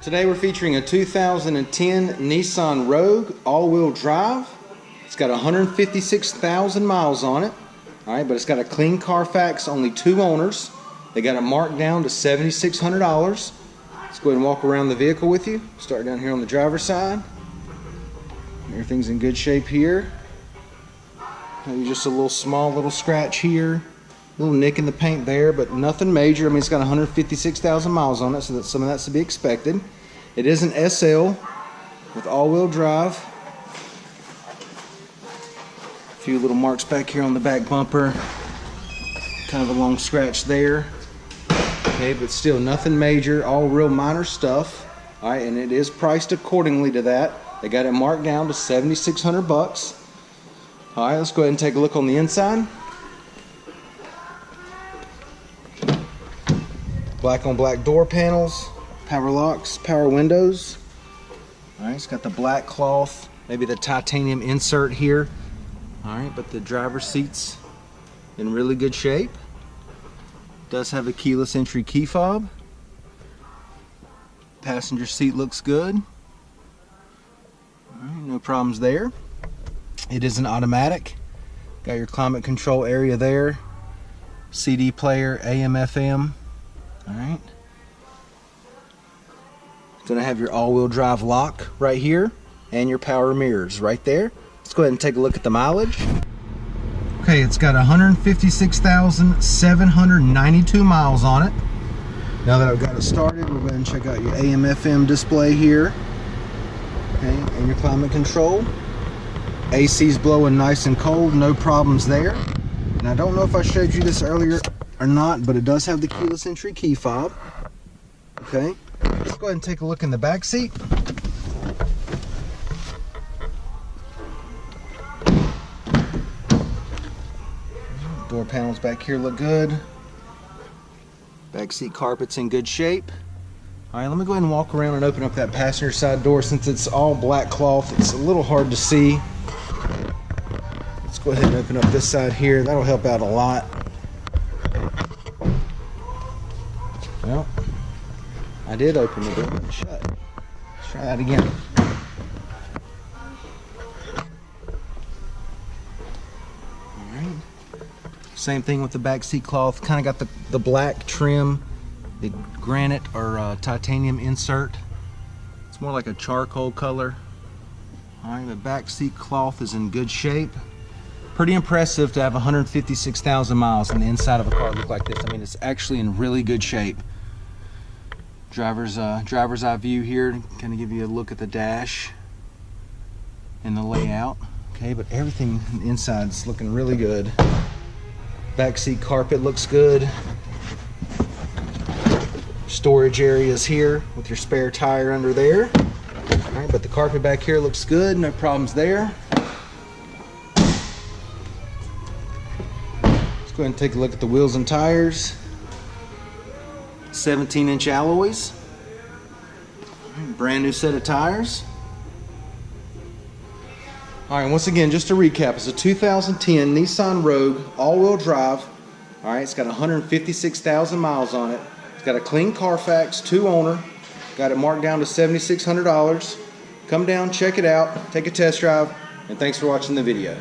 Today we're featuring a 2010 Nissan Rogue all-wheel drive. It's got 156,000 miles on it. Alright, but it's got a clean Carfax, only 2 owners. They got it marked down to $7,600. Let's go ahead and walk around the vehicle with you. Start down here on the driver's side. Everything's in good shape here. Maybe just a little small scratch here. Little nick in the paint there, but nothing major. I mean, it's got 156,000 miles on it, so that some of that's to be expected. It is an SL with all-wheel drive. A few little marks back here on the back bumper. Kind of a long scratch there. Okay, but still nothing major, all real minor stuff. All right, and it is priced accordingly to that. They got it marked down to $7,600 bucks. All right, let's go ahead and take a look on the inside. Black on black door panels, power locks, power windows. All right, it's got the black cloth, maybe the titanium insert here. All right, but the driver's seat's in really good shape. Does have a keyless entry key fob. Passenger seat looks good. All right, no problems there. It is an automatic. Got your climate control area there. CD player, AM, FM. Alright. It's going to have your all-wheel drive lock right here and your power mirrors right there. Let's go ahead and take a look at the mileage. Okay, it's got 156,792 miles on it. Now that I've got it started, we'll go ahead and check out your AM, FM display here. Okay, and your climate control. AC's blowing nice and cold, no problems there. And I don't know if I showed you this earlier or not, but it does have the keyless entry key fob. Okay, let's go ahead and take a look in the back seat. Door panels back here look good. Back seat carpet's in good shape. All right, let me go ahead and walk around and open up that passenger side door. Since it's all black cloth, it's a little hard to see. Let's go ahead and open up this side here. That'll help out a lot. Well, I did open the door and shut. Let's try that again. Alright. Same thing with the back seat cloth. Kind of got the black trim, the granite or titanium insert. It's more like a charcoal color. Alright, the back seat cloth is in good shape. Pretty impressive to have 156,000 miles on the inside of a car look like this. I mean, it's actually in really good shape. Driver's eye view here, kind of give you a look at the dash and the layout. Okay, but everything inside's looking really good. Back seat carpet looks good. Storage areas here with your spare tire under there. All right, but the carpet back here looks good, no problems there. Let's go ahead and take a look at the wheels and tires. 17-inch alloys. Brand new set of tires. Alright, once again, just to recap, it's a 2010 Nissan Rogue all-wheel drive. Alright, it's got 156,000 miles on it. It's got a clean Carfax, 2 owner. Got it marked down to $7,600. Come down, check it out, take a test drive, and thanks for watching the video.